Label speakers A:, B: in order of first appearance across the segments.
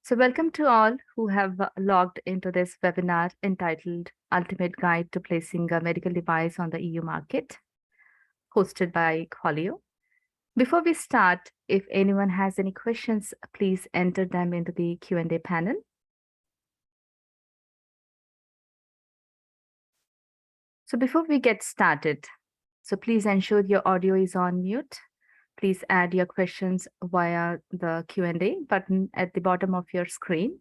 A: So welcome to all who have logged into this webinar entitled Ultimate Guide to Placing a Medical Device on the EU Market, hosted by Qualio. Before we start, if anyone has any questions, please enter them into the Q&A panel. So before we get started, so please ensure your audio is on mute. Please add your questions via the Q&A button at the bottom of your screen.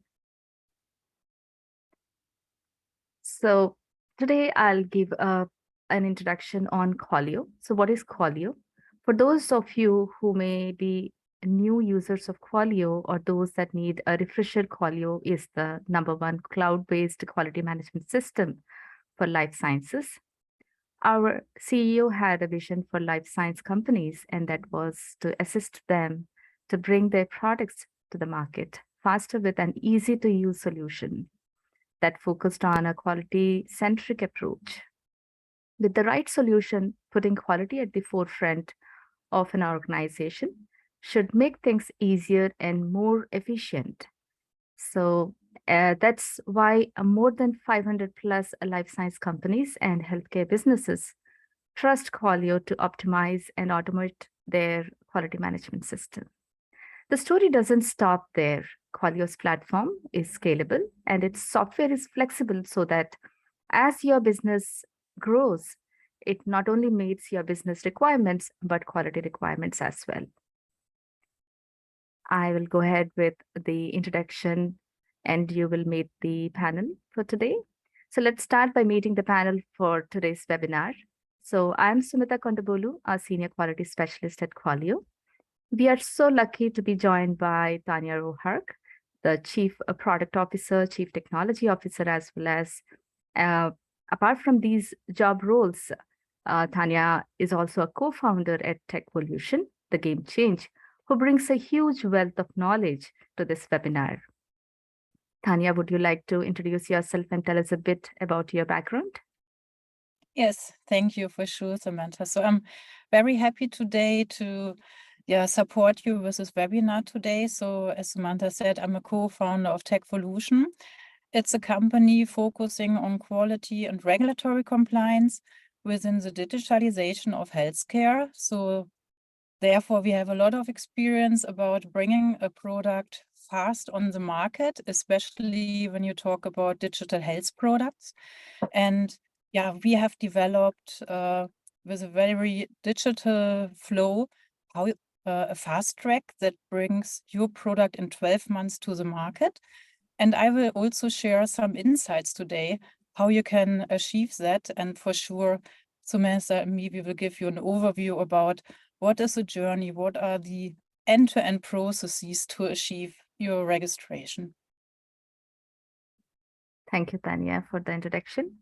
A: So today I'll give an introduction on Qualio. So what is Qualio? For those of you who may be new users of Qualio or those that need a refresher, Qualio is the #1 cloud-based quality management system for life sciences. Our CEO had a vision for life science companies, and that was to assist them to bring their products to the market faster with an easy-to-use solution that focused on a quality-centric approach. With the right solution, putting quality at the forefront of an organization should make things easier and more efficient. So that's why more than 500 plus life science companies and healthcare businesses trust Qualio to optimize and automate their quality management system. The story doesn't stop there. Qualio's platform is scalable and its software is flexible so that as your business grows, it not only meets your business requirements, but quality requirements as well. I will go ahead with the introduction and you will meet the panel for today. So let's start by meeting the panel for today's webinar. So I'm Sumita Kondabolu, a Senior Quality Specialist at Qualio. We are so lucky to be joined by Tanya Rohark, the Chief Product Officer, Chief Technology Officer, as well as, apart from these job roles, Tanya is also a co-founder at Tech Volution, the game change, who brings a huge wealth of knowledge to this webinar. Tanya, would you like to introduce yourself and tell us a bit about your background?
B: Yes, thank you for sure, Samantha. So I'm very happy today to support you with this webinar today. So as Samantha said, I'm a co-founder of Tech Volution. It's a company focusing on quality and regulatory compliance within the digitalization of healthcare. So therefore, we have a lot of experience about bringing a product fast on the market, especially when you talk about digital health products. And yeah, we have developed with a very digital flow how a fast track that brings your product in 12 months to the market. And I will also share some insights today how you can achieve that. And for sure, Samantha and me, we will give you an overview about what is the journey, what are the end-to-end processes to achieve your registration.
A: Thank you, Tanya, for the introduction.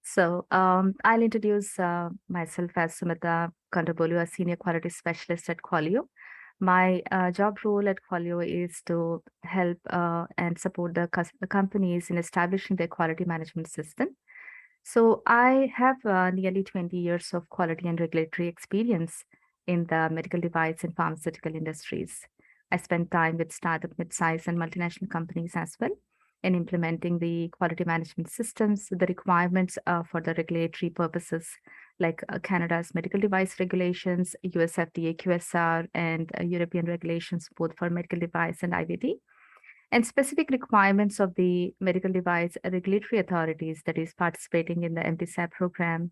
A: So I'll introduce myself as Sumita Kondabolu, a Senior Quality Specialist at Qualio. My job role at Qualio is to help and support the companies in establishing their quality management system. So I have nearly 20 years of quality and regulatory experience in the medical device and pharmaceutical industries. I spent time with startup, mid-size, and multinational companies as well in implementing the quality management systems, the requirements for the regulatory purposes, like Canada's medical device regulations, US FDA QSR, and European regulations, both for medical device and IVD, and specific requirements of the medical device regulatory authorities that is participating in the MDSAP program.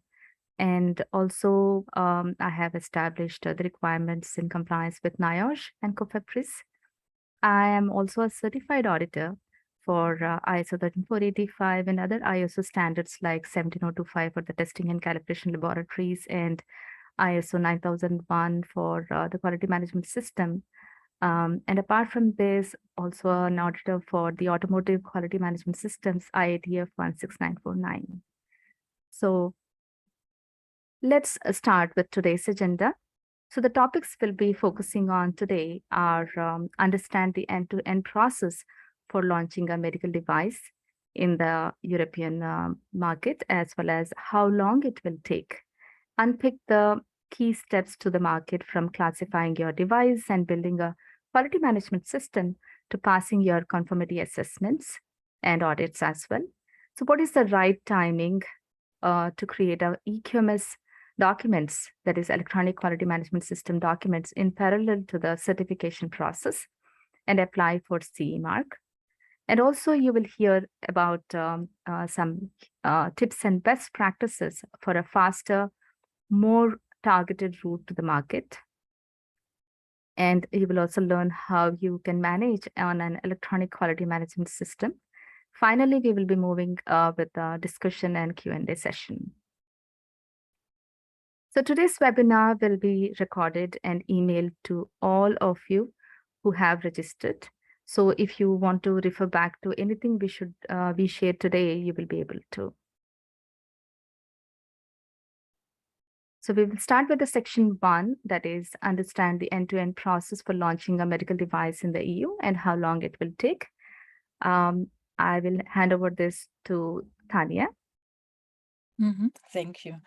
A: And also, I have established the requirements in compliance with NIOSH and COFEPRIS. I am also a certified auditor for ISO 13485 and other ISO standards like 17025 for the testing and calibration laboratories and ISO 9001 for the quality management system. And apart from this, also an auditor for the automotive quality management systems, IATF 16949. So let's start with today's agenda. So the topics we'll be focusing on today are understand the end-to-end process for launching a medical device in the European market, as well as how long it will take, unpick the key steps to the market from classifying your device and building a quality management system to passing your conformity assessments and audits as well. So what is the right timing to create a EQMS documents, that is electronic quality management system documents, in parallel to the certification process and apply for CE mark? And also you will hear about some tips and best practices for a faster, more targeted route to the market. And you will also learn how you can manage on an electronic quality management system. Finally, we will be moving with the discussion and Q&A session. So today's webinar will be recorded and emailed to all of you who have registered. So if you want to refer back to anything we shared today, you will be able to. So we will start with the section 1, that is understand the end-to-end process for launching a medical device in the EU and how long it will take. I will hand over this to Tanya.
B: Thank you.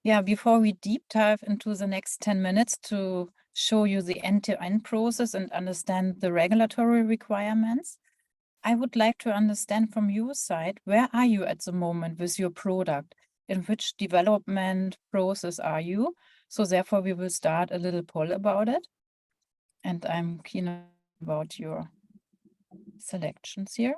B: Yeah, before we deep dive into the next 10 minutes to show you the end-to-end process and understand the regulatory requirements, I would like to understand from your side, where are you at the moment with your product? In which development process are you? So therefore, we will start a little poll about it. And I'm keen about your selections here.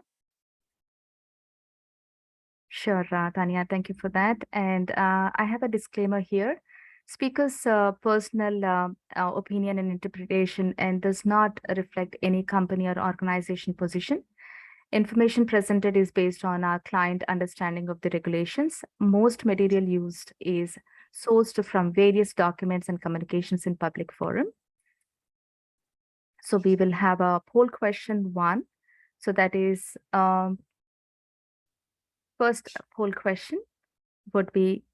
A: Sure, Tanya, thank you for that. And I have a disclaimer here. Speaker's personal opinion and interpretation and does not reflect any company or organization position. Information presented is based on our client understanding of the regulations. Most material used is sourced from various documents and communications in public forum. So we will have a poll question 1. So that is first poll question would be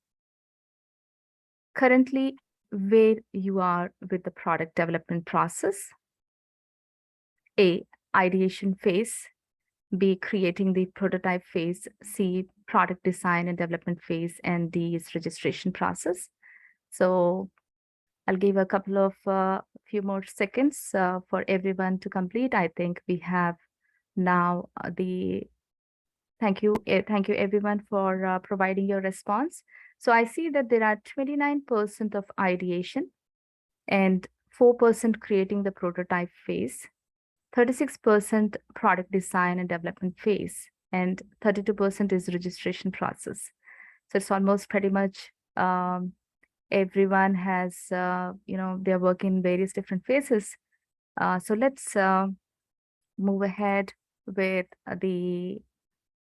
A: currently where you are with the product development process. A, ideation phase. B, creating the prototype phase. C, product design and development phase. And D is registration process. So I'll give a couple of few more seconds for everyone to complete. I think we have now thank you everyone for providing your response. So I see that there are 29% of ideation and 4% creating the prototype phase, 36% product design and development phase, and 32% is registration process. So it's almost pretty much everyone has, they're working in various different phases. So let's move ahead with the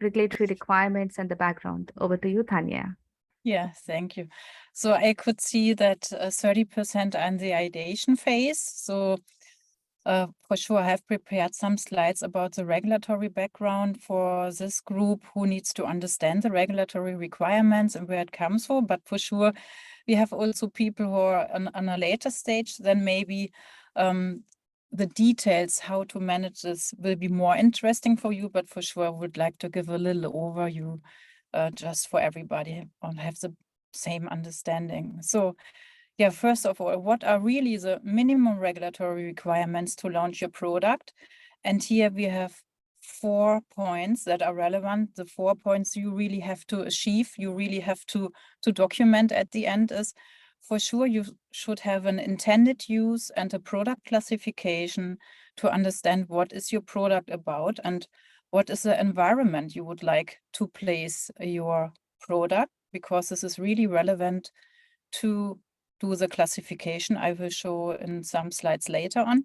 A: regulatory requirements and the background. Over to you, Tanya.
B: Yeah, thank you. So I could see that 30% are in the ideation phase. So for sure, I have prepared some slides about the regulatory background for this group who needs to understand the regulatory requirements and where it comes from. But for sure, we have also people who are on a later stage, then maybe the details how to manage this will be more interesting for you. But for sure, I would like to give a little overview just for everybody and have the same understanding. So yeah, first of all, what are really the minimum regulatory requirements to launch your product? And here we have 4 points that are relevant. The 4 points you really have to achieve, you really have to document at the end is, for sure, you should have an intended use and a product classification to understand what is your product about and what is the environment you would like to place your product, because this is really relevant to do the classification I will show in some slides later on.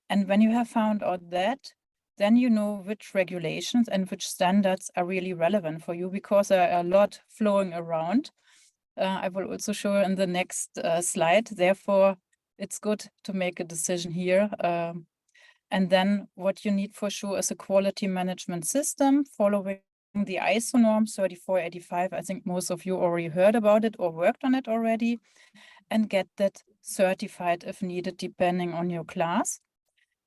B: And when you have found out that, then you know which regulations and which standards are really relevant for you, because there are a lot flowing around. I will also show in the next slide. Therefore, it's good to make a decision here. And then what you need for sure is a quality management system following the ISO norm 3485. I think most of you already heard about it or worked on it already, and get that certified if needed, depending on your class.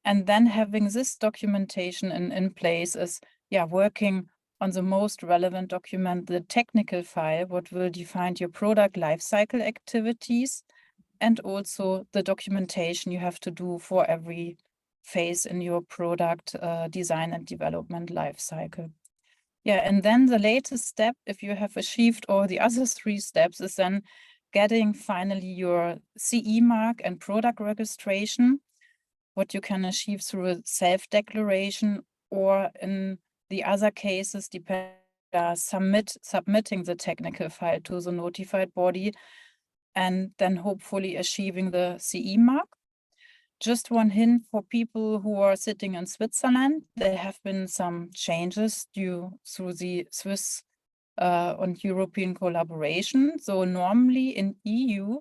B: And then having this documentation in place is, working on the most relevant document, the technical file, what will define your product lifecycle activities, and also the documentation you have to do for every phase in your product design and development life cycle. Yeah, and then the latest step, if you have achieved all the other 3 steps, is then getting finally your CE mark and product registration, what you can achieve through a self-declaration, or in the other cases, submitting the technical file to the notified body and then hopefully achieving the CE mark. Just one hint for people who are sitting in Switzerland, there have been some changes through the Swiss and European collaboration. So normally in EU,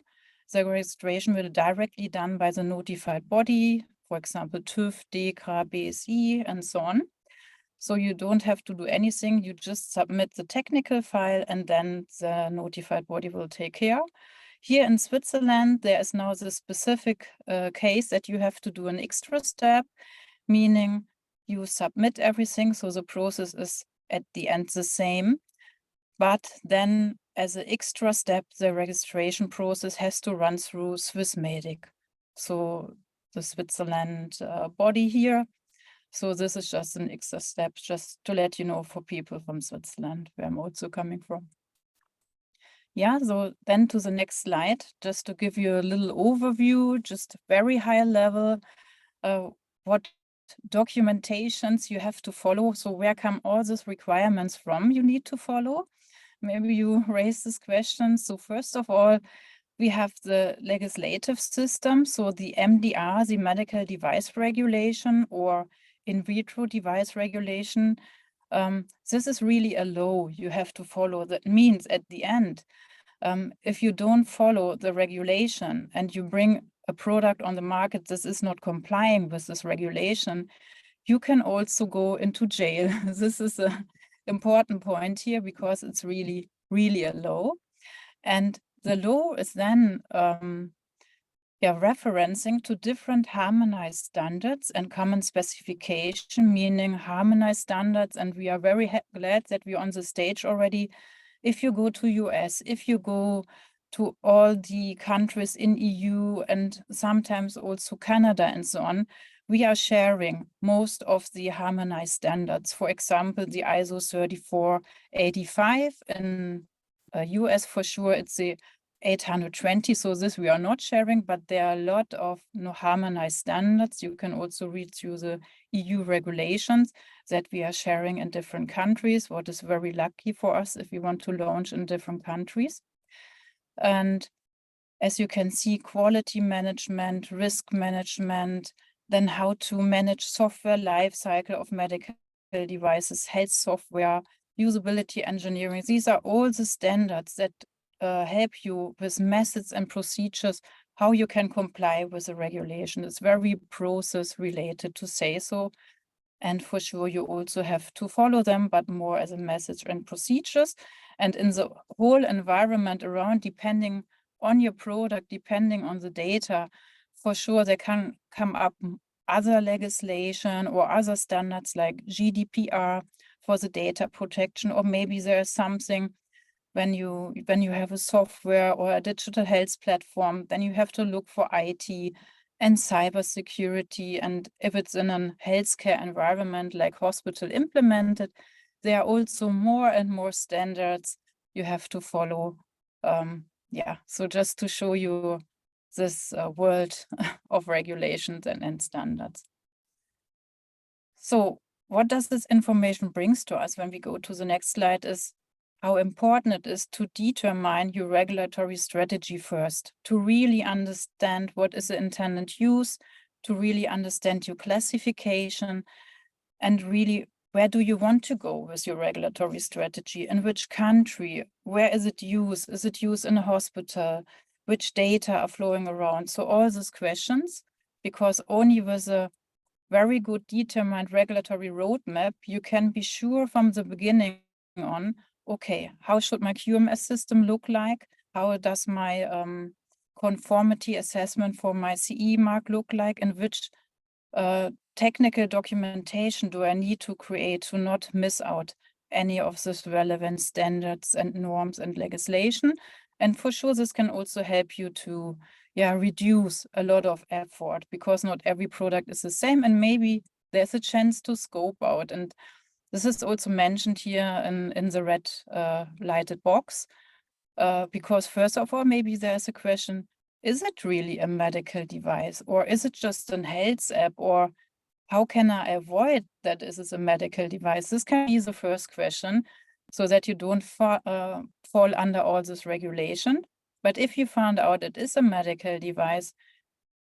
B: the registration will directly done by the notified body, for example, TÜV, DEKRA, BSI, and so on. So you don't have to do anything, you just submit the technical file and then the notified body will take care. Here in Switzerland, there is now the specific case that you have to do an extra step, meaning you submit everything, so the process is at the end the same. But then as an extra step, the registration process has to run through Swissmedic, so the Switzerland body here. So this is just an extra step, just to let you know for people from Switzerland, where I'm also coming from. Yeah, so then to the next slide, just to give you a little overview, just very high level, what documentations you have to follow. So where come all these requirements from you need to follow? Maybe you raise this question. So first of all, we have the legislative system. So the MDR, the medical device regulation, or in vitro device regulation. This is really a law you have to follow. That means at the end, if you don't follow the regulation and you bring a product on the market, this is not complying with this regulation, you can also go into jail. This is an important point here because it's really, really a law. And the law is then referencing to different harmonized standards and common specification, meaning harmonized standards. And we are very glad that we're on the stage already. If you go to US, if you go to all the countries in EU and sometimes also Canada and so on, we are sharing most of the harmonized standards. For example, the ISO 3485 in US for sure, it's the 820. So this we are not sharing, but there are a lot of harmonized standards. You can also read through the EU regulations that we are sharing in different countries, what is very lucky for us if we want to launch in different countries. And as you can see, quality management, risk management, then how to manage software lifecycle of medical devices, health software, usability engineering. These are all the standards that help you with methods and procedures, how you can comply with the regulation. It's very process related to say so. And for sure, you also have to follow them, but more as a message and procedures. And in the whole environment around, depending on your product, depending on the data, for sure, there can come up other legislation or other standards like GDPR for the data protection, or maybe there's something when you have a software or a digital health platform, then you have to look for IT and cybersecurity. And if it's in a healthcare environment like hospital implemented, there are also more and more standards you have to follow. So just to show you this world of regulations and standards. So what does this information brings to us when we go to the next slide is how important it is to determine your regulatory strategy first, to really understand what is the intended use, to really understand your classification, and really where do you want to go with your regulatory strategy, in which country, where is it used in a hospital, which data are flowing around. So all these questions, because only with a very good determined regulatory roadmap, you can be sure from the beginning on, okay, how should my QMS system look like? How does my conformity assessment for my CE mark look like? And which technical documentation do I need to create to not miss out any of this relevant standards and norms and legislation? And for sure, this can also help you to reduce a lot of effort, because not every product is the same, and maybe there's a chance to scope out. And this is also mentioned here in the red lighted box, because first of all, maybe there's a question, is it really a medical device, or is it just an health app, or how can I avoid that this is a medical device? This can be the first question, so that you don't fall under all this regulation. But if you found out it is a medical device,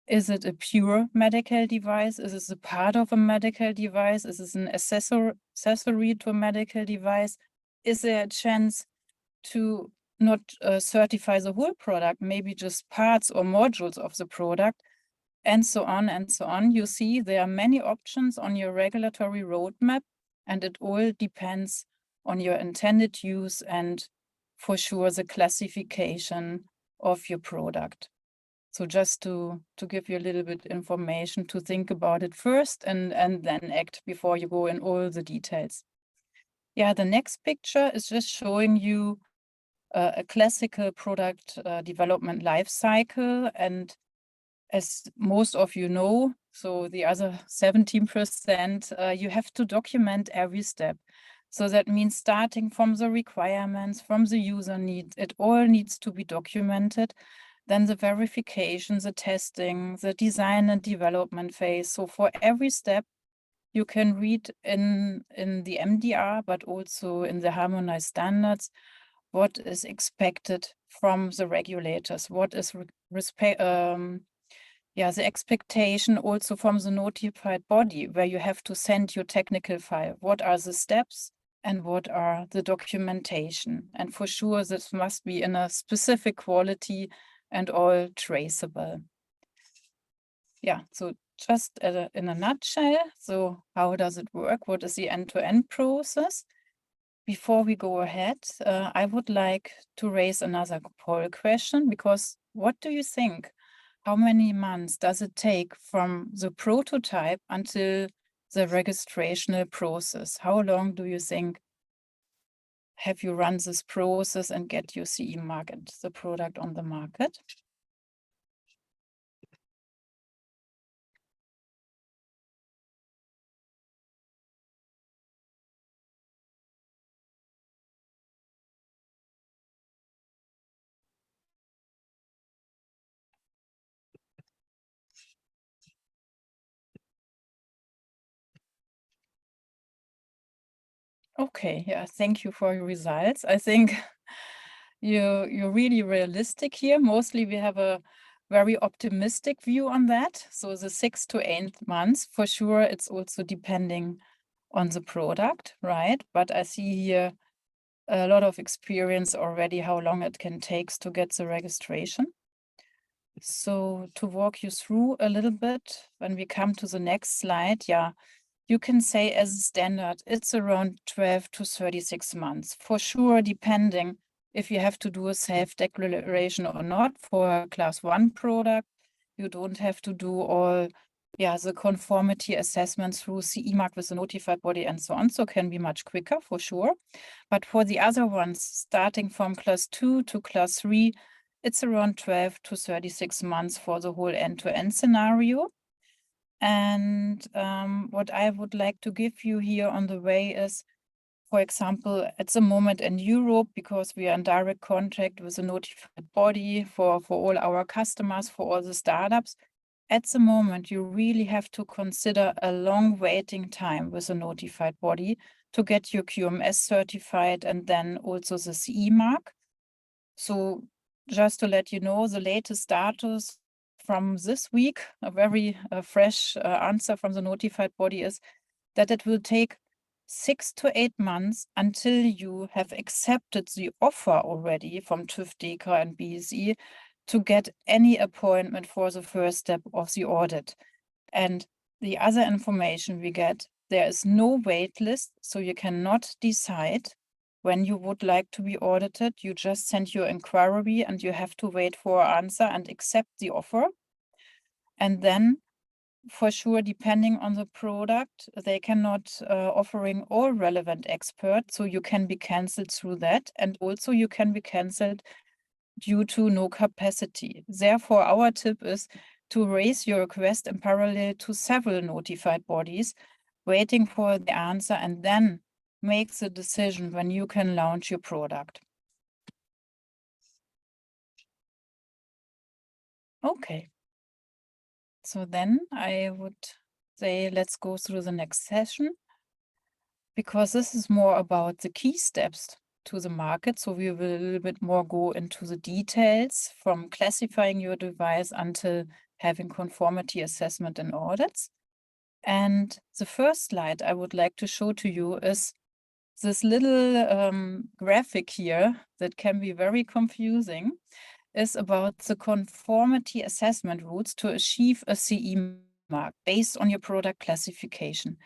B: is it a pure medical device? Is it a part of a medical device? Is it an accessory to a medical device? Is there a chance to not certify the whole product, maybe just parts or modules of the product, and so on and so on? You see, there are many options on your regulatory roadmap, and it all depends on your intended use and for sure the classification of your product. So just to give you a little bit information to think about it first, and then act before you go in all the details. Yeah, the next picture is just showing you a classical product development life cycle. And as most of you know, so the other 17%, you have to document every step. So that means starting from the requirements, from the user needs, it all needs to be documented. Then the verification, the testing, the design and development phase. So for every step, you can read in the MDR, but also in the harmonized standards, what is expected from the regulators, what is the expectation also from the notified body, where you have to send your technical file. What are the steps and what are the documentation? And for sure, this must be in a specific quality and all traceable. Yeah, so just in a nutshell, so how does it work? What is the end-to-end process? Before we go ahead, I would like to raise another poll question, because what do you think? How many months does it take from the prototype until the registrational process? How long do you think have you run this process and get your CE mark and the product on the market? Okay, yeah, thank you for your results. I think you're really realistic here. Mostly we have a very optimistic view on that. So the 6 to 8 months, for sure, it's also depending on the product, right? But I see here a lot of experience already, how long it can take to get the registration. So to walk you through a little bit, when we come to the next slide, yeah, you can say as a standard, it's around 12 to 36 months. For sure, depending if you have to do a self-declaration or not. For a class 1 product, you don't have to do all the conformity assessments through CE mark with the notified body and so on. So it can be much quicker for sure. But for the other ones, starting from class 2 to class 3, it's around 12 to 36 months for the whole end-to-end scenario. And what I would like to give you here on the way is, for example, at the moment in Europe, because we are in direct contact with a notified body for all our customers, for all the startups, at the moment, you really have to consider a long waiting time with a notified body to get your QMS certified and then also the CE mark. So just to let you know, the latest status from this week, a very fresh answer from the notified body is that it will take 6 to 8 months until you have accepted the offer already from TÜV DEKRA and BSI to get any appointment for the first step of the audit. And the other information we get, there is no wait list, so you cannot decide when you would like to be audited. You just send your inquiry and you have to wait for an answer and accept the offer. And then for sure, depending on the product, they cannot offering all relevant experts, so you can be cancelled through that. And also you can be cancelled due to no capacity. Therefore, our tip is to raise your request in parallel to several notified bodies, waiting for the answer, and then make the decision when you can launch your product. Okay. So then I would say, let's go through the next session, because this is more about the key steps to the market. So we will a little bit more go into the details from classifying your device until having conformity assessment and audits. And the first slide I would like to show to you is this little graphic here that can be very confusing, is about the conformity assessment routes to achieve a CE mark based on your product classification.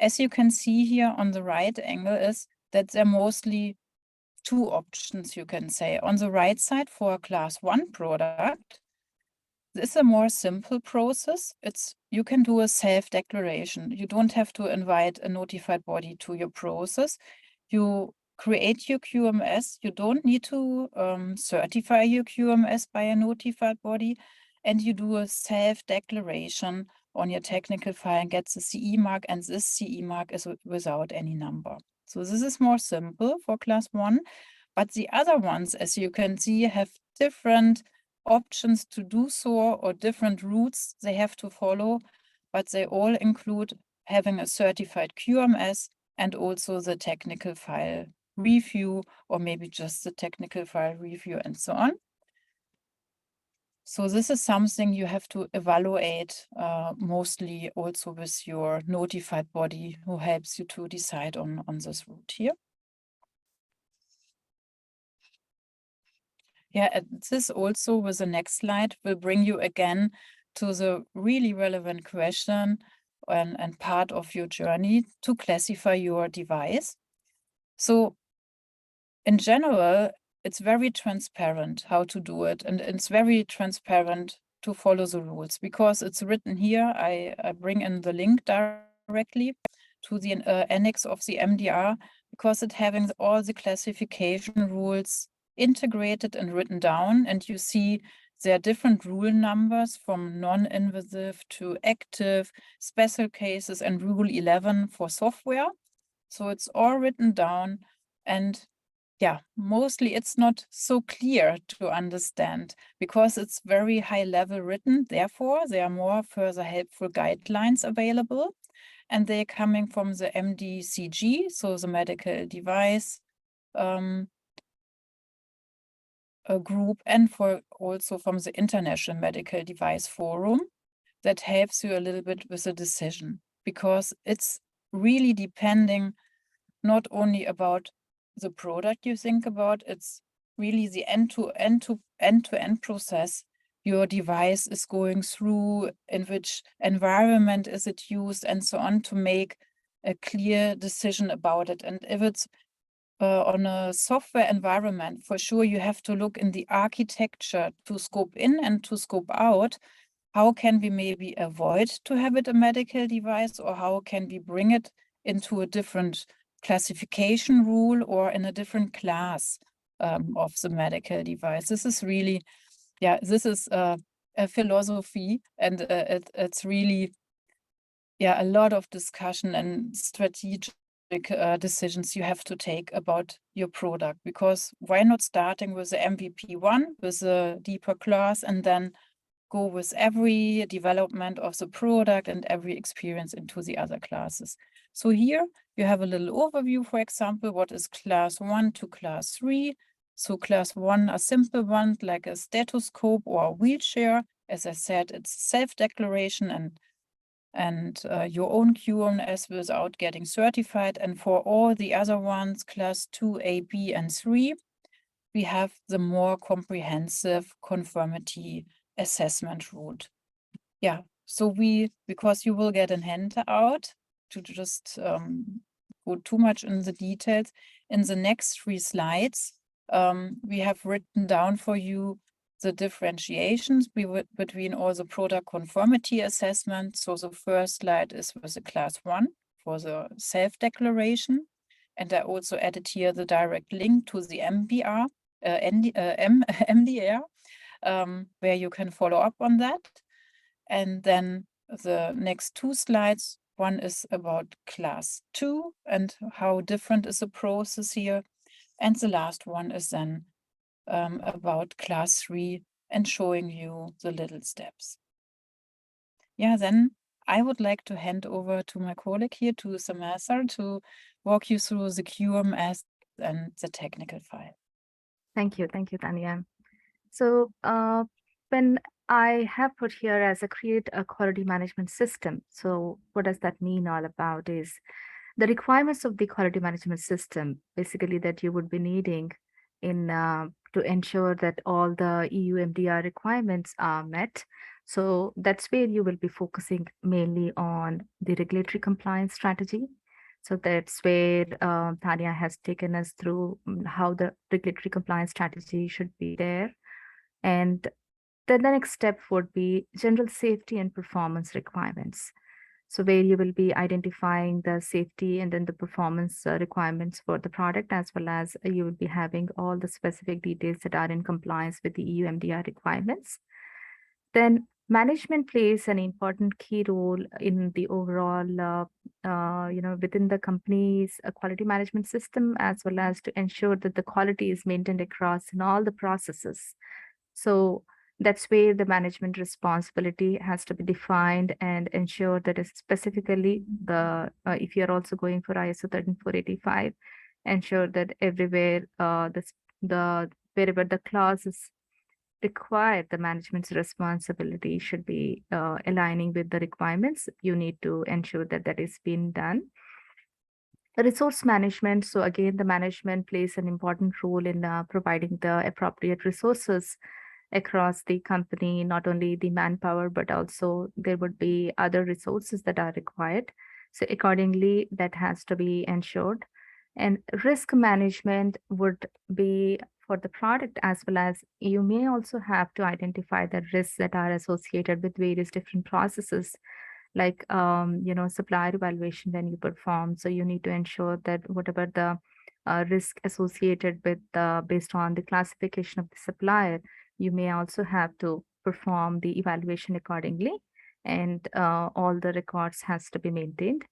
B: As you can see here on the right angle is that there are mostly two options, you can say. On the right side for a class 1 product, this is a more simple process. You can do a self-declaration. You don't have to invite a notified body to your process. You create your QMS. You don't need to certify your QMS by a notified body, and you do a self-declaration on your technical file and get the CE mark, and this CE mark is without any number. So this is more simple for class 1, but the other ones, as you can see, have different options to do so or different routes they have to follow, but they all include having a certified QMS and also the technical file review, or maybe just the technical file review and so on. So this is something you have to evaluate mostly also with your notified body who helps you to decide on this route here. Yeah, and this also with the next slide will bring you again to the really relevant question and part of your journey to classify your device. So in general, it's very transparent how to do it, and it's very transparent to follow the rules because it's written here. I bring in the link directly to the annex of the MDR because it having all the classification rules integrated and written down, and you see there are different rule numbers from non-invasive to active, special cases, and rule 11 for software. So it's all written down, and yeah, mostly it's not so clear to understand because it's very high level written. Therefore, there are more further helpful guidelines available, and they're coming from the MDCG, so the medical device a group, and also from the International Medical Device Forum that helps you a little bit with the decision, because it's really depending not only about the product you think about, it's really the end-to-end process your device is going through, in which environment is it used, and so on, to make a clear decision about it. And if it's on a software environment, for sure you have to look in the architecture to scope in and to scope out. How can we maybe avoid to have it a medical device, or how can we bring it into a different classification rule or in a different class of the medical device? This is really, yeah, this is a philosophy, and it's really, yeah, a lot of discussion and strategic decisions you have to take about your product, because why not starting with the MVP1 with a deeper class and then go with every development of the product and every experience into the other classes. So here you have a little overview, for example, what is class 1 to class 3. So class 1 are simple ones like a stethoscope or a wheelchair. As I said, it's self-declaration and your own QMS without getting certified. And for all the other ones, class 2A, B, and 3, we have the more comprehensive conformity assessment route. Yeah, so because you will get a handout to just go too much in the details, in the next 3 slides, we have written down for you the differentiations between all the product conformity assessments. So the first slide is with the class 1 for the self-declaration. And I also added here the direct link to the MBR. MDR, where you can follow up on that. And then the next 2 slides, one is about class 2 and how different is the process here. And the last one is then about class 3 and showing you the little steps. Yeah, then I would like to hand over to my colleague here, to Samantha, to walk you through the QMS and the technical file.
A: Thank you, Tanya. So when I have put here as a create a quality management system, so what does that mean all about is the requirements of the quality management system, basically that you would be needing in to ensure that all the EU MDR requirements are met. So that's where you will be focusing mainly on the regulatory compliance strategy. So that's where Tanya has taken us through how the regulatory compliance strategy should be there. And then the next step would be general safety and performance requirements. So where you will be identifying the safety and then the performance requirements for the product, as well as you will be having all the specific details that are in compliance with the EU MDR requirements. Then management plays an important key role in the overall, within the company's quality management system, as well as to ensure that the quality is maintained across in all the processes. So that's where the management responsibility has to be defined and ensure that is specifically the, if you're also going for ISO 13485, ensure that everywhere the wherever the clause is required, the management's responsibility should be aligning with the requirements. You need to ensure that that is being done. Resource management. So again, the management plays an important role in providing the appropriate resources across the company, not only the manpower, but also there would be other resources that are required. So accordingly, that has to be ensured. And risk management would be for the product, as well as you may also have to identify the risks that are associated with various different processes, like supplier evaluation when you perform. So you need to ensure that whatever the risk associated with based on the classification of the supplier, you may also have to perform the evaluation accordingly, and all the records has to be maintained.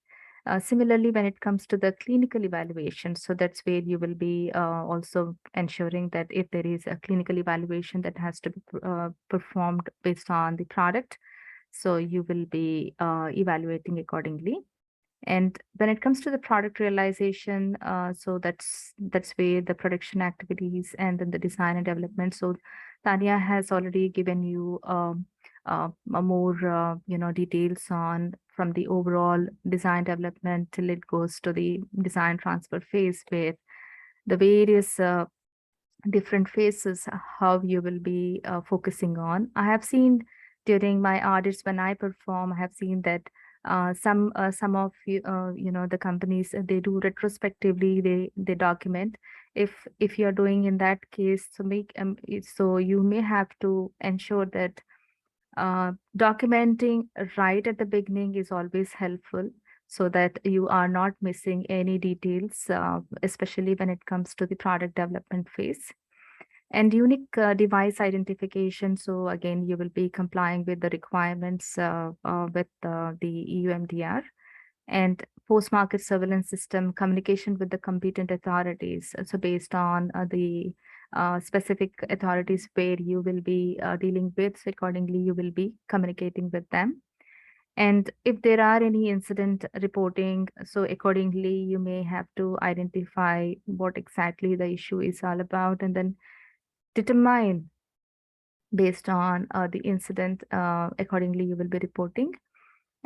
A: Similarly, when it comes to the clinical evaluation, so that's where you will be also ensuring that if there is a clinical evaluation that has to be performed based on the product, so you will be evaluating accordingly. And when it comes to the product realization, so that's where the production activities and then the design and development. So Tanya has already given you a more details on from the overall design development till it goes to the design transfer phase, where the various different phases how you will be focusing on. I have seen during my audits when I perform, I have seen that some of you the companies, they do retrospectively, they document. If you're doing in that case, so so you may have to ensure that documenting right at the beginning is always helpful, so that you are not missing any details, especially when it comes to the product development phase. And unique device identification. So again, you will be complying with the requirements with the EU MDR. And post-market surveillance system communication with the competent authorities. So based on the specific authorities where you will be dealing with, so accordingly, you will be communicating with them. And if there are any incident reporting, so accordingly, you may have to identify what exactly the issue is all about, and then determine based on the incident, accordingly, you will be reporting.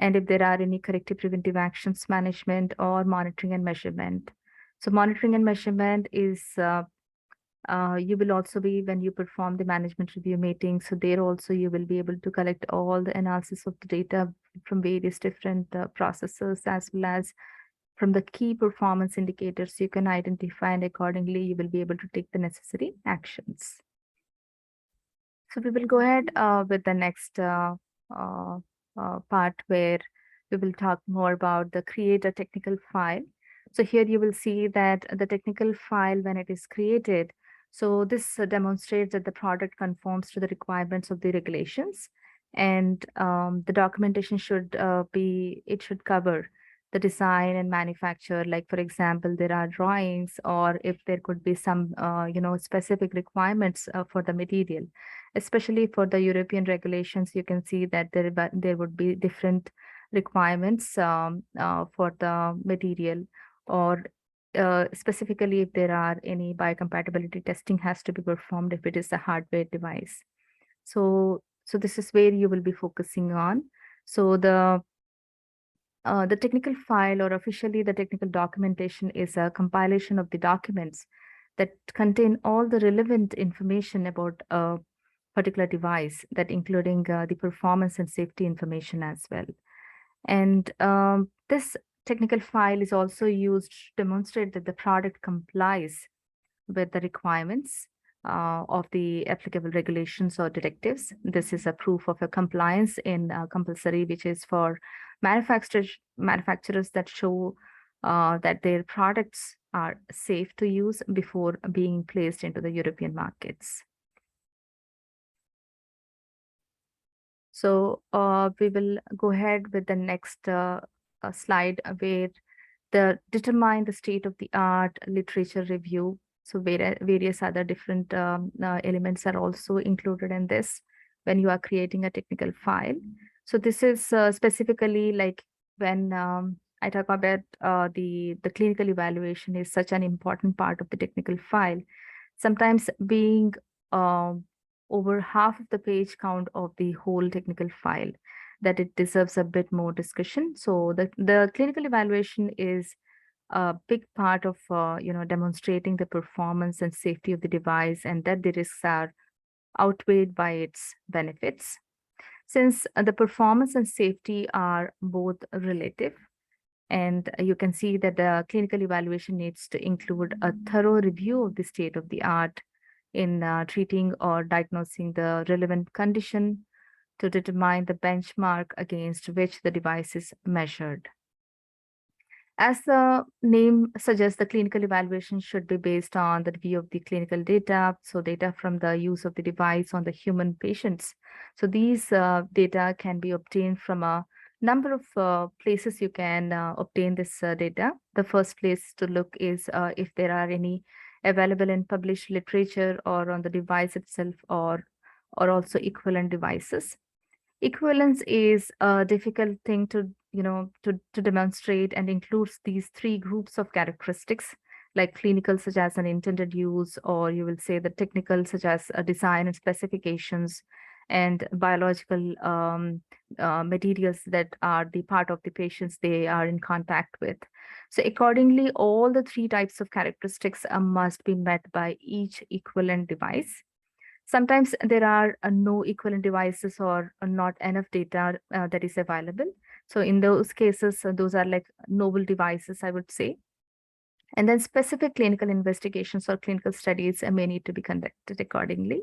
A: And if there are any corrective preventive actions management or monitoring and measurement. So monitoring and measurement is you will also be when you perform the management review meeting. So there also you will be able to collect all the analysis of the data from various different processes, as well as from the key performance indicators you can identify, and accordingly you will be able to take the necessary actions. So we will go ahead with the next part, where we will talk more about the create a technical file. So here you will see that the technical file, when it is created, So this demonstrates that the product conforms to the requirements of the regulations, and the documentation should it should cover the design and manufacture. Like for example, there are drawings, or if there could be some specific requirements for the material, especially for the European regulations. You can see that there would be different requirements for the material, or specifically if there are any biocompatibility testing has to be performed if it is a hardware device. So this is where you will be focusing on. So the technical file, or officially the technical documentation, is a compilation of the documents that contain all the relevant information about a particular device, that including the performance and safety information as well. And this technical file is also used to demonstrate that the product complies with the requirements of the applicable regulations or directives. This is a proof of a compliance in compulsory, which is for manufacturers that show that their products are safe to use before being placed into the European markets. So we will go ahead with the next slide, where determine the state of the art literature review. So various other different elements are also included in this when you are creating a technical file. So this is specifically like when I talk about the clinical evaluation is such an important part of the technical file. Sometimes being over half of the page count of the whole technical file, that it deserves a bit more discussion. So the clinical evaluation is a big part of demonstrating the performance and safety of the device, and that the risks are outweighed by its benefits. Since the performance and safety are both relative, and you can see that the clinical evaluation needs to include a thorough review of the state of the art in treating or diagnosing the relevant condition to determine the benchmark against which the device is measured. As the name suggests, the clinical evaluation should be based on the review of the clinical data, so data from the use of the device on the human patients. So these data can be obtained from a number of places you can obtain this data. The first place to look is if there are any available in published literature or on the device itself, or also equivalent devices. Equivalence is a difficult thing to demonstrate, and includes these three groups of characteristics, like clinical, such as an intended use, or you will say the technical, such as a design and specifications, and biological materials that are the part of the patients they are in contact with. So accordingly, all the three types of characteristics must be met by each equivalent device. Sometimes there are no equivalent devices, or not enough data that is available. So in those cases, those are like novel devices, I would say. And then specific clinical investigations or clinical studies may need to be conducted accordingly.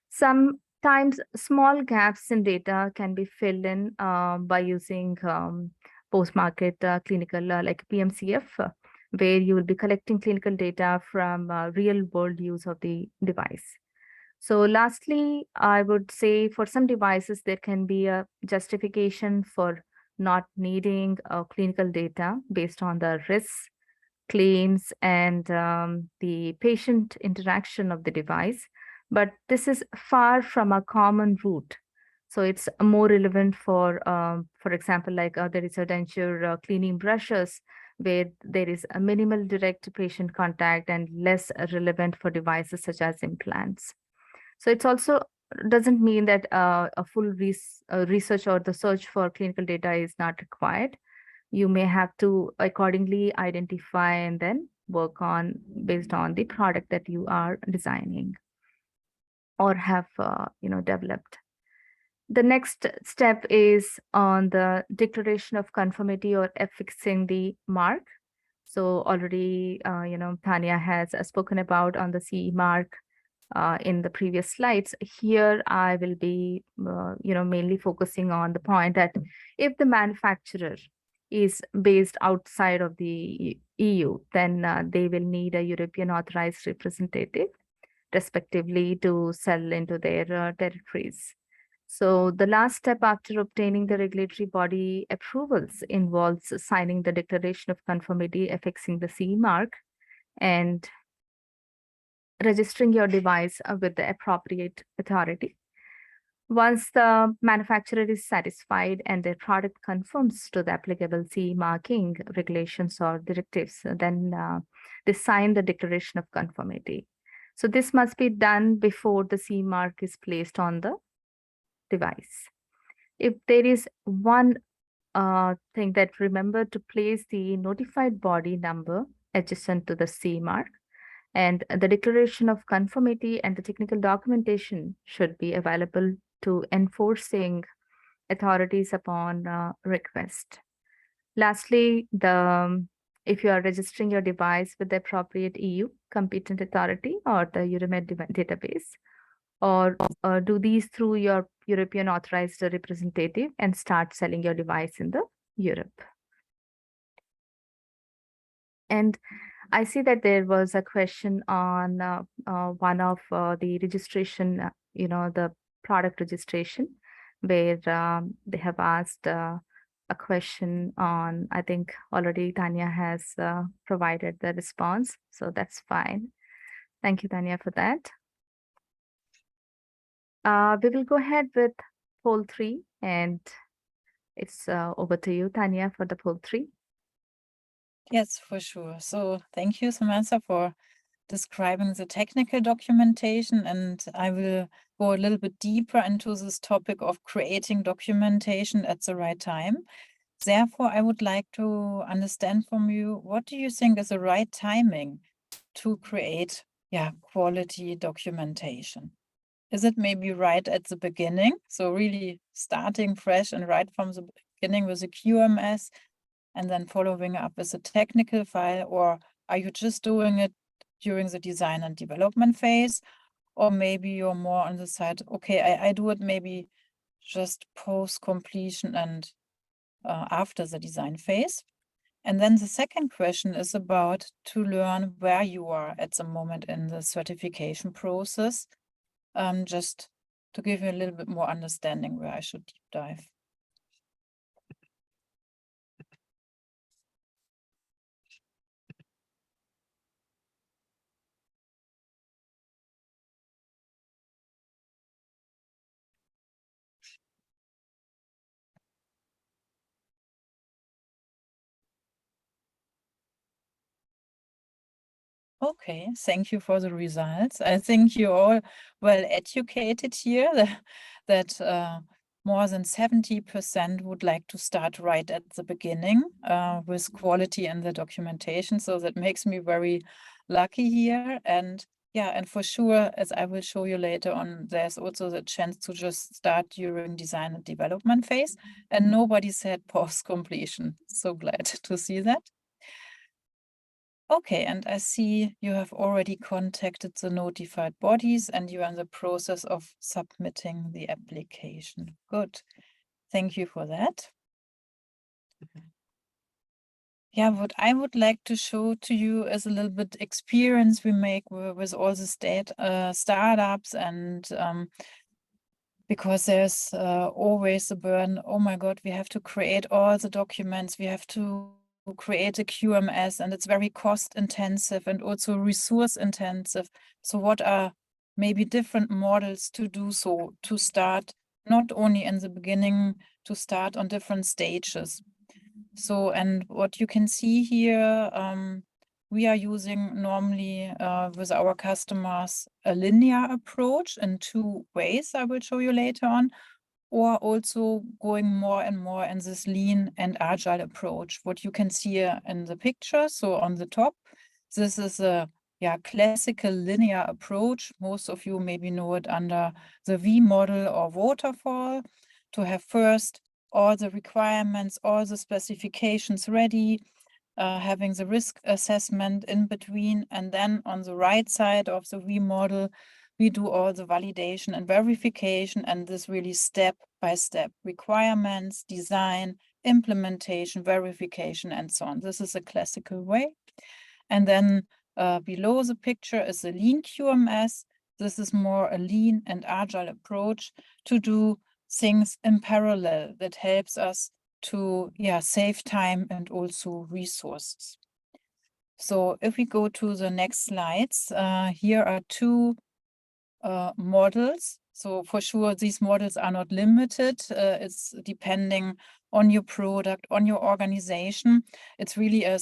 A: Sometimes small gaps in data can be filled in by using post-market clinical, like PMCF, where you will be collecting clinical data from real world use of the device. So lastly, I would say for some devices, there can be a justification for not needing clinical data based on the risks, claims, and the patient interaction of the device. But this is far from a common route. So it's more relevant for example, like there is a denture cleaning brushes, where there is a minimal direct patient contact, and less relevant for devices such as implants. So it's also doesn't mean that a full research or the search for clinical data is not required. You may have to accordingly identify and then work on based on the product that you are designing or have developed. The next step is on the declaration of conformity or affixing the mark. So already, Tanya has spoken about on the CE mark in the previous slides. Here, I will be, mainly focusing on the point that if the manufacturer is based outside of the EU, then they will need a European authorized representative. respectively, to sell into their territories. So the last step after obtaining the regulatory body approvals involves signing the declaration of conformity affixing the CE mark and registering your device with the appropriate authority. Once the manufacturer is satisfied and their product conforms to the applicable CE marking regulations or directives, then they sign the declaration of conformity. So this must be done before the CE mark is placed on the device. If there is one thing that remember to place the notified body number adjacent to the CE mark, and the declaration of conformity and the technical documentation should be available to enforcing authorities upon request. Lastly, if you are registering your device with the appropriate EU competent authority or the Euromed database, or do these through your European authorized representative and start selling your device in the Europe. And I see that there was a question on one of the registration, the product registration, where they have asked a question on, I think already Tanya has provided the response, so that's fine. Thank you, Tanya, for that. We will go ahead with poll 3, and it's over to you, Tanya, for the poll 3.
B: Yes, for sure. So thank you, Samantha, for describing the technical documentation, and I will go a little bit deeper into this topic of creating documentation at the right time. Therefore, I would like to understand from you, what do you think is the right timing to create quality documentation? Is it maybe right at the beginning? So really starting fresh and right from the beginning with a QMS and then following up with a technical file, or are you just doing it during the design and development phase? Or maybe you're more on the side, okay, I do it maybe just post-completion and after the design phase. And then the second question is about to learn where you are at the moment in the certification process, just to give you a little bit more understanding where I should deep dive. Okay, thank you for the results. I think you're all well educated here, that more than 70% would like to start right at the beginning with quality in the documentation. So that makes me very lucky here. And and for sure, as I will show you later on, there's also the chance to just start during design and development phase. And nobody said post-completion. So glad to see that. Okay, and I see you have already contacted the notified bodies and you are in the process of submitting the application. Good. Thank you for that. Yeah, what I would like to show to you is a little bit experience we make with all the startups, and because there's always the burden, oh my God, we have to create all the documents, we have to create a QMS, and it's very cost intensive and also resource intensive. So what are maybe different models to do so, to start not only in the beginning, to start on different stages? So, and what you can see here, we are using normally with our customers a linear approach in 2 ways I will show you later on, or also going more and more in this lean and agile approach. What you can see here in the picture, so on the top, this is a classical linear approach. Most of you maybe know it under the V model or waterfall, to have first all the requirements, all the specifications ready, having the risk assessment in between, and then on the right side of the V model, we do all the validation and verification, and this really step by step, requirements, design, implementation, verification, and so on. This is a classical way. And then below the picture is the lean QMS. this is more a lean and agile approach to do things in parallel that helps us to save time and also resources. So if we go to the next slides, here are two models. So for sure, these models are not limited. It's depending on your product, on your organization. It's really a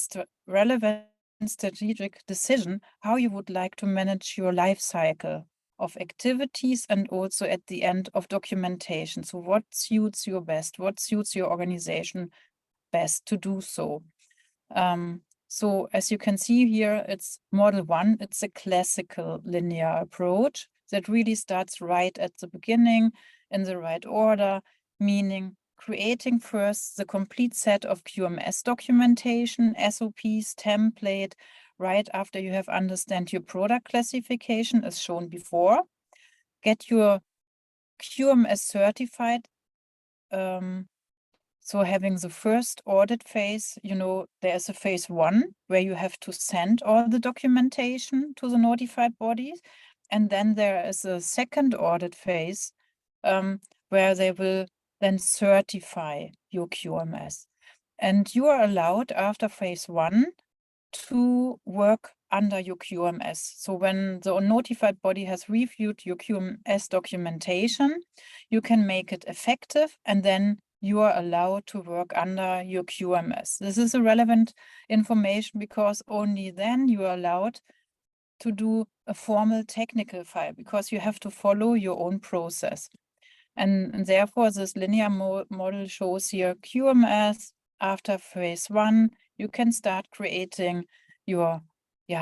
B: relevant strategic decision how you would like to manage your life cycle of activities and also at the end of documentation. So what suits you best? What suits your organization best to do so? So as you can see here, it's model 1. It's a classical linear approach that really starts right at the beginning in the right order, meaning creating first the complete set of QMS documentation, SOPs, template, right after you have understand your product classification as shown before. Get your QMS certified. So having the first audit phase, there's a phase 1 where you have to send all the documentation to the notified bodies. And then there is a second audit phase where they will then certify your QMS. And you are allowed after phase 1 to work under your QMS. So when the notified body has reviewed your QMS documentation, you can make it effective and then you are allowed to work under your QMS. This is a relevant information because only then you are allowed to do a formal technical file because you have to follow your own process. And therefore, this linear model shows here QMS. After phase 1, you can start creating your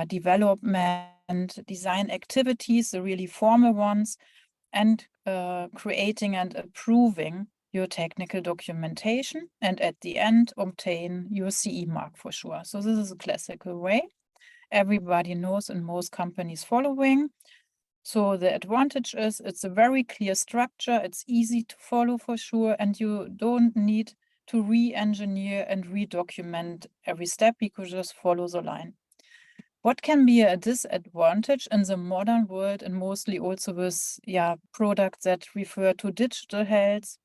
B: development, design activities, the really formal ones, and creating and approving your technical documentation, and at the end, obtain your CE mark for sure. So this is a classical way. Everybody knows and most companies following. So the advantage is it's a very clear structure. It's easy to follow for sure. And you don't need to re-engineer and re-document every step. You could just follow the line. What can be a disadvantage in the modern world and mostly also with products that refer to digital health?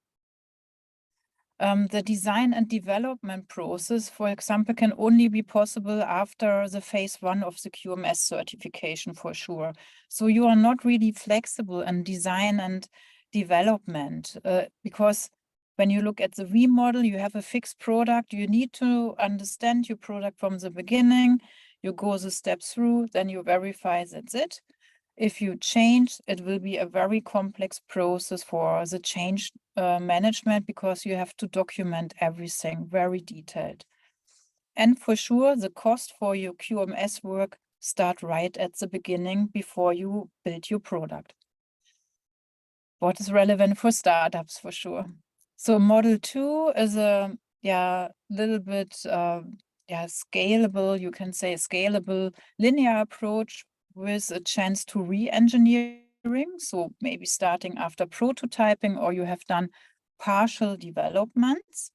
B: The design and development process, for example, can only be possible after the phase 1 of the QMS certification for sure. So you are not really flexible in design and development because when you look at the V model, you have a fixed product. You need to understand your product from the beginning. You go the steps through, then you verify that's it. If you change, it will be a very complex process for the change management because you have to document everything very detailed. And for sure, the cost for your QMS work start right at the beginning before you build your product. What is relevant for startups for sure. So model 2 is a little bit scalable, you can say scalable linear approach with a chance to re-engineering. So maybe starting after prototyping or you have done partial developments.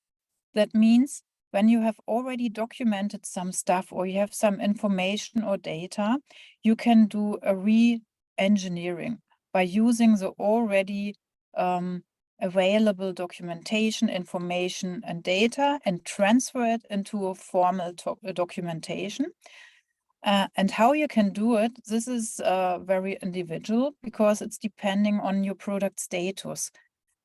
B: That means when you have already documented some stuff or you have some information or data, you can do a re-engineering by using the already available documentation, information, and data and transfer it into a formal documentation. And how you can do it, this is very individual because it's depending on your product status.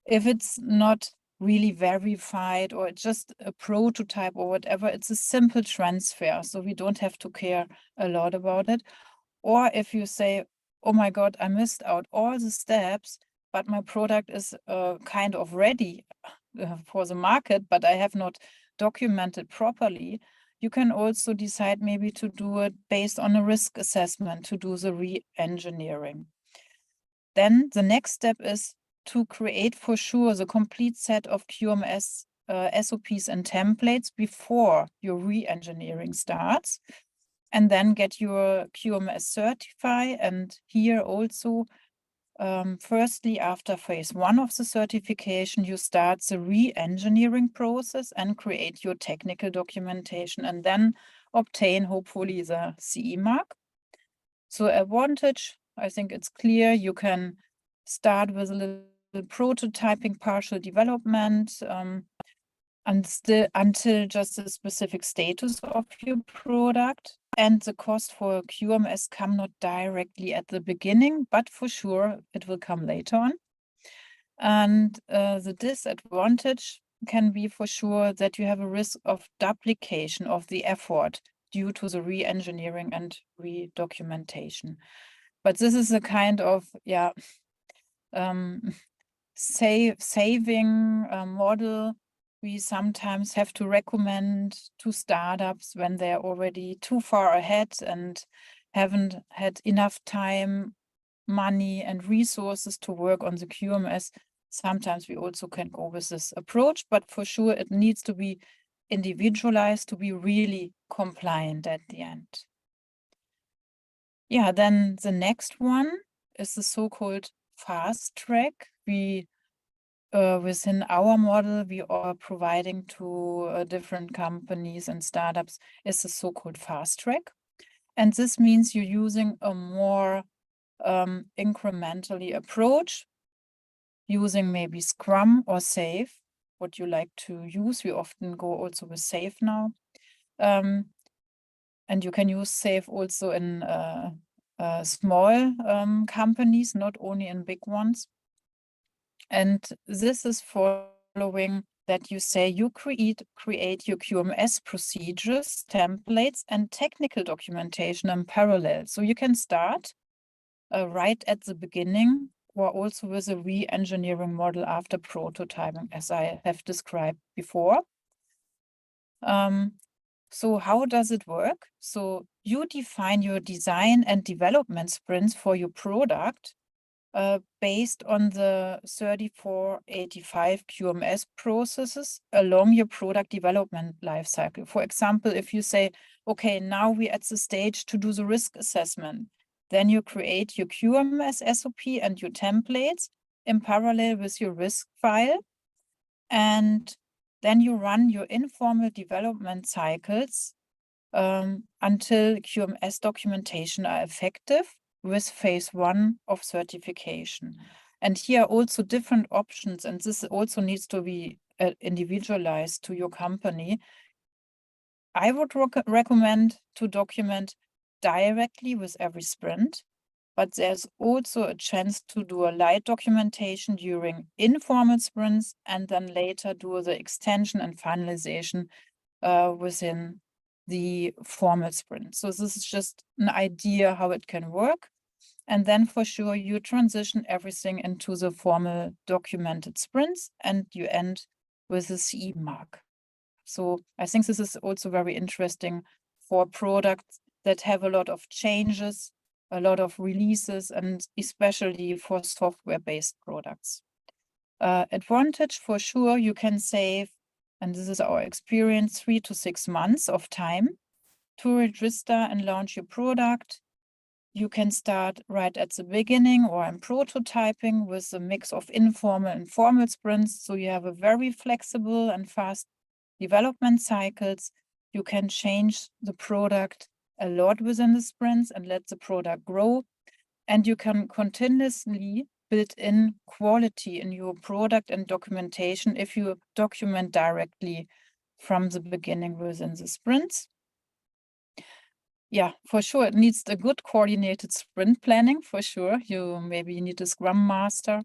B: If it's not really verified or it's just a prototype or whatever, it's a simple transfer. So we don't have to care a lot about it. Or if you say, oh my God, I missed out all the steps, but my product is kind of ready for the market, but I have not documented properly, you can also decide maybe to do it based on a risk assessment to do the re-engineering. Then the next step is to create for sure the complete set of QMS SOPs and templates before your re-engineering starts, and then get your QMS certified. And here also, firstly, after phase 1 of the certification, you start the re-engineering process and create your technical documentation and then obtain hopefully the CE mark. So advantage I think it's clear. You can start with a little prototyping, partial development, and still until just the specific status of your product. And the cost for QMS come not directly at the beginning, but for sure it will come later on. And the disadvantage can be for sure that you have a risk of duplication of the effort due to the re-engineering and re-documentation. But this is a kind of, saving model we sometimes have to recommend to startups when they're already too far ahead and haven't had enough time, money, and resources to work on the QMS. Sometimes we also can go with this approach, but for sure it needs to be individualized to be really compliant at the end. Yeah, then the next one is the so-called fast track. We within our model, we are providing to different companies and startups is the so-called fast track. And this means you're using a more incrementally approach, using maybe Scrum or Safe, what you like to use. We often go also with Safe now. And you can use Safe also in small companies, not only in big ones. And this is following that you say you create your QMS procedures, templates, and technical documentation in parallel. So you can start right at the beginning or also with a re-engineering model after prototyping, as I have described before. So how does it work? So you define your design and development sprints for your product based on the 3485 QMS processes along your product development lifecycle. For example, if you say, okay, now we're at the stage to do the risk assessment, then you create your QMS SOP and your templates in parallel with your risk file. And then you run your informal development cycles until QMS documentation are effective with phase 1 of certification. And here are also different options, and this also needs to be individualized to your company. I would recommend to document directly with every sprint, but there's also a chance to do a light documentation during informal sprints and then later do the extension and finalization within the formal sprint. So this is just an idea how it can work. And then for sure you transition everything into the formal documented sprints and you end with a CE mark. So I think this is also very interesting for products that have a lot of changes, a lot of releases, and especially for software-based products. Advantage for sure, you can save, and this is our experience, 3 to 6 months of time to register and launch your product. You can start right at the beginning or in prototyping with a mix of informal and formal sprints. So you have a very flexible and fast development cycles. You can change the product a lot within the sprints and let the product grow. And you can continuously build in quality in your product and documentation if you document directly from the beginning within the sprints. Yeah, for sure, it needs a good coordinated sprint planning, for sure. You maybe need a Scrum Master.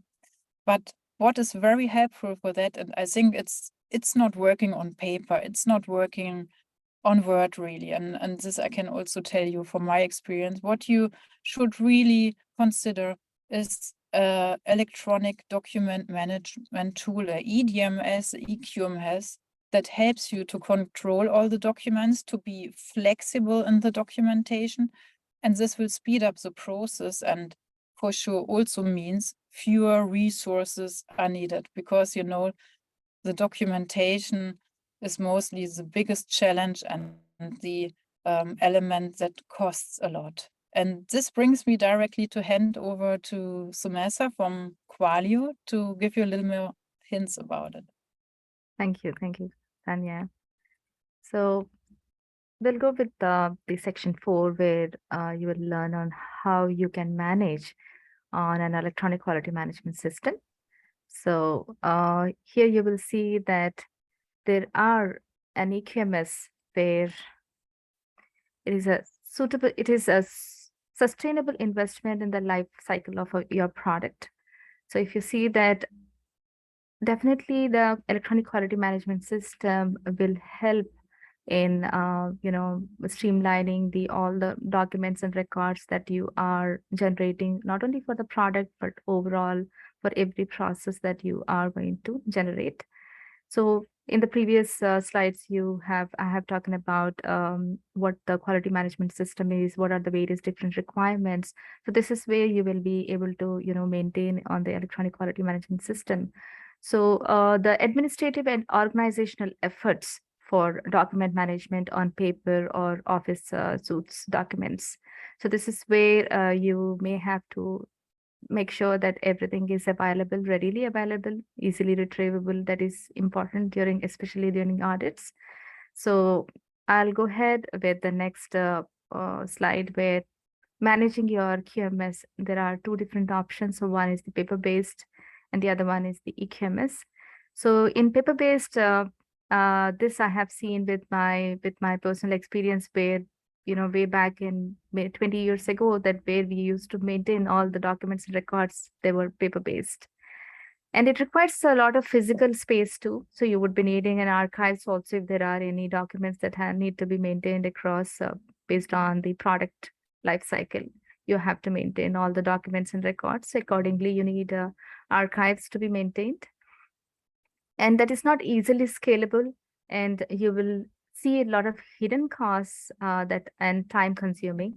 B: But what is very helpful for that, and I think it's not working on paper, it's not working on Word really. And this I can also tell you from my experience, what you should really consider is electronic document management tool, a EDMS, EQMS, that helps you to control all the documents, to be flexible in the documentation. And this will speed up the process and for sure also means fewer resources are needed because, you know, the documentation is mostly the biggest challenge and the element that costs a lot. And this brings me directly to hand over to Sumesa from Qualio to give you a little more hints about it.
A: Thank you, Tanya. So we'll go with the section 4, where you will learn on how you can manage on an electronic quality management system. So here you will see that there are an EQMS where it is a sustainable investment in the life cycle of your product. So if you see that, definitely the electronic quality management system will help in streamlining the all the documents and records that you are generating, not only for the product but overall for every process that you are going to generate. So in the previous slides, I have talking about what the quality management system is, what are the various different requirements. So this is where you will be able to maintain on the electronic quality management system. So the administrative and organizational efforts for document management on paper or office suits documents. So this is where you may have to make sure that everything is available, readily available, easily retrievable. That is important especially during audits. So I'll go ahead with the next slide, where managing your QMS, there are two different options. So one is the paper-based and the other one is the eQMS. So in paper-based, this I have seen with my personal experience, where way back in 20 years ago, that where we used to maintain all the documents and records, they were paper-based. And it requires a lot of physical space too. So you would be needing an archives also if there are any documents that need to be maintained across based on the product life cycle. You have to maintain all the documents and records. Accordingly, you need archives to be maintained. And that is not easily scalable. And you will see a lot of hidden costs and time consuming.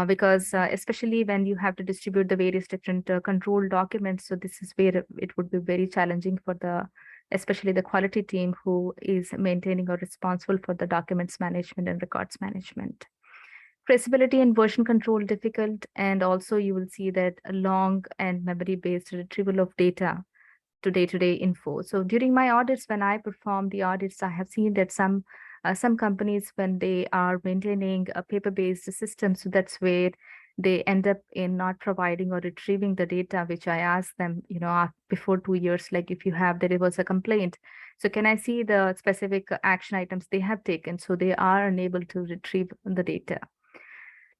A: Because especially when you have to distribute the various different control documents. So this is where it would be very challenging for especially the quality team who is maintaining or responsible for the documents management and records management. Traceability and version control difficult, and also you will see that a long and memory-based retrieval of data to day-to-day info. So during my audits, when I perform the audits, I have seen that some companies, when they are maintaining a paper-based system, so that's where they end up in not providing or retrieving the data, which I asked them, before 2 years, like if there was a complaint. So can I see the specific action items they have taken? So they are unable to retrieve the data.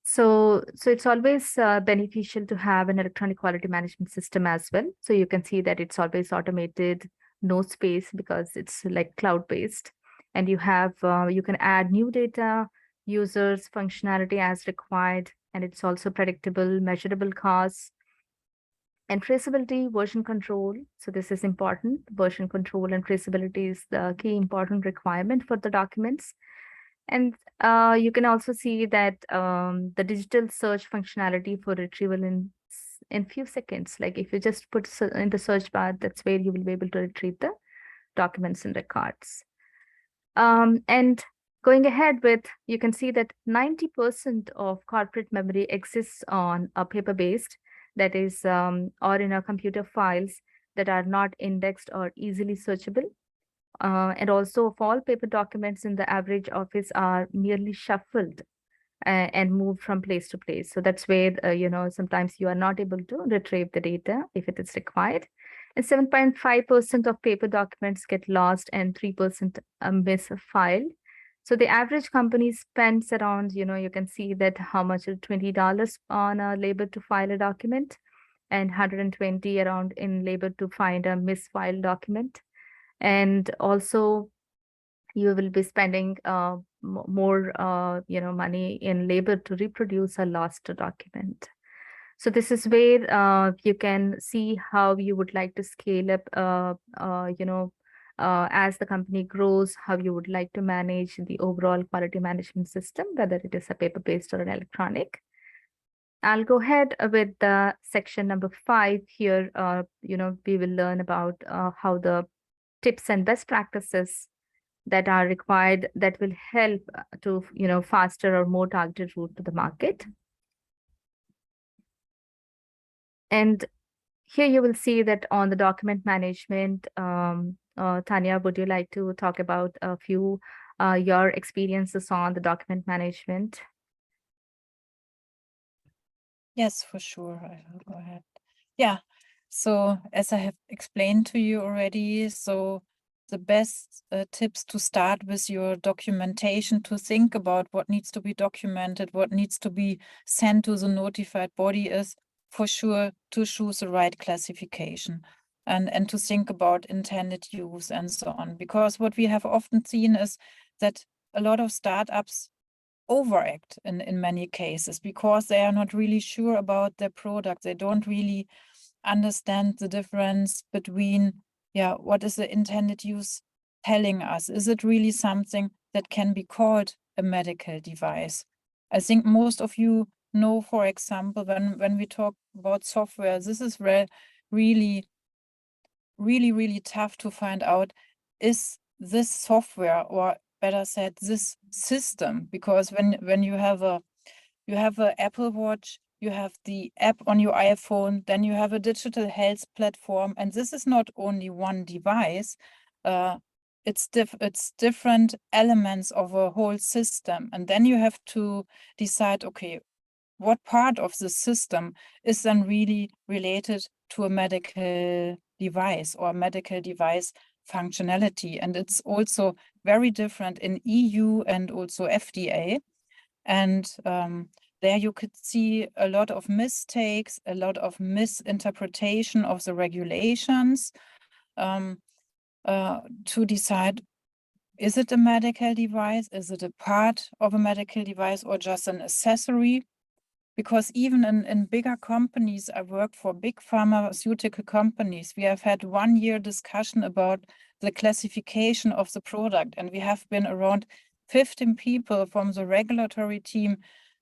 A: So it's always beneficial to have an electronic quality management system as well. So you can see that it's always automated, no space, because it's like cloud-based. And you can add new data, users, functionality as required, and it's also predictable, measurable costs. And traceability, version control. So this is important. Version control and traceability is the key important requirement for the documents. And you can also see that the digital search functionality for retrieval in few seconds. Like if you just put in the search bar, that's where you will be able to retrieve the documents and records. And going ahead with, you can see that 90% of corporate memory exists on a paper-based, that is, or in a computer files that are not indexed or easily searchable. And also, of all paper documents in the average office are merely shuffled and moved from place to place. So that's where, sometimes you are not able to retrieve the data if it is required. And 7.5% of paper documents get lost and 3% misfiled. So the average company spends around, you can see that how much is $20 on a labor to file a document, and 120 around in labor to find a misfiled document. And also you will be spending more money in labor to reproduce a lost document. So this is where you can see how you would like to scale up as the company grows, how you would like to manage the overall quality management system, whether it is a paper-based or an electronic. I'll go ahead with the section number 5 here. We will learn about how the tips and best practices that are required that will help to faster or more targeted route to the market. And here you will see that on the document management, Tanya, would you like to talk about a few your experiences on the document management.
B: Yes, for sure. I will go ahead. Yeah. So as I have explained to you already, so the best tips to start with your documentation, to think about what needs to be documented, what needs to be sent to the notified body, is for sure to choose the right classification and to think about intended use and so on. Because what we have often seen is that a lot of startups overact in many cases because they are not really sure about their product. They don't really understand the difference between, yeah, what is the intended use telling us? Is it really something that can be called a medical device? I think most of you know, for example, when we talk about software, this is really, really tough to find out, is this software, or better said, this system? Because when you have a Apple Watch, you have the app on your iPhone, then you have a digital health platform, and this is not only one device. It's different elements of a whole system, and then you have to decide, okay, what part of the system is then really related to a medical device or medical device functionality. And it's also very different in EU and also FDA. And there you could see a lot of mistakes, a lot of misinterpretation of the regulations to decide, is it a medical device? Is it a part of a medical device or just an accessory? Because even in bigger companies, I work for big pharmaceutical companies, we have had 1 year discussion about the classification of the product. And we have been around 15 people from the regulatory team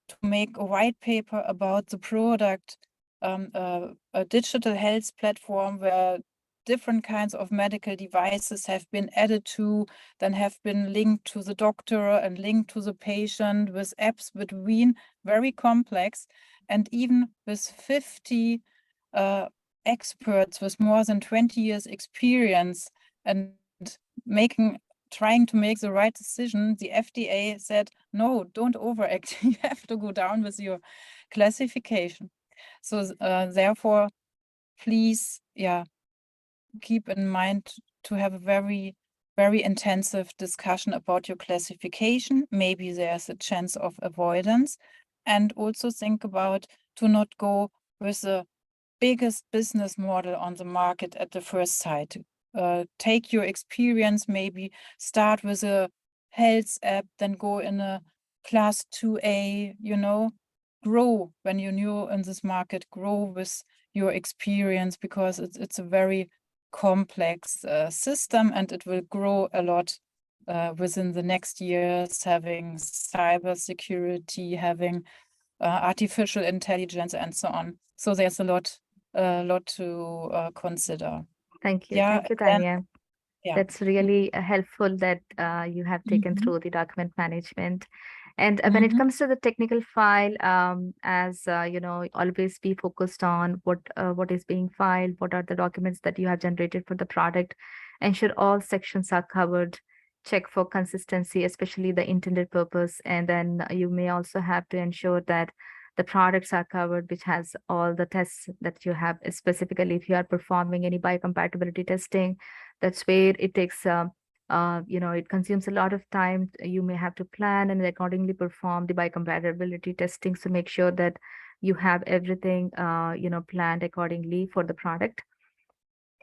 B: to make a white paper about the product, a digital health platform where different kinds of medical devices have been added to, then have been linked to the doctor and linked to the patient with apps between, very complex. And even with 50 experts with more than 20 years experience and trying to make the right decision, the FDA said, no, don't overact. You have to go down with your classification. So therefore, please, yeah, keep in mind to have a very, very intensive discussion about your classification. Maybe there's a chance of avoidance. And also think about to not go with the biggest business model on the market at the first sight. Take your experience, maybe start with a health app, then go in a class 2A, grow when you're new in this market, grow with your experience, because it's a very complex system, and it will grow a lot within the next years, having cyber security, having artificial intelligence, and so on. So there's a lot to consider.
A: Thank you.
B: Yeah,
A: Thank you,
B: then,
A: Tanya.
B: yeah.
A: That's really helpful that you have taken
B: Mhm.
A: through the document management. And when it
B: Mhm.
A: comes to the technical file, as always be focused on what is being filed, what are the documents that you have generated for the product. Ensure all sections are covered. Check for consistency, especially the intended purpose. And then you may also have to ensure that the products are covered, which has all the tests that you have, specifically if you are performing any biocompatibility testing. That's where it takes it consumes a lot of time. You may have to plan and accordingly perform the biocompatibility testing to make sure that you have everything planned accordingly for the product.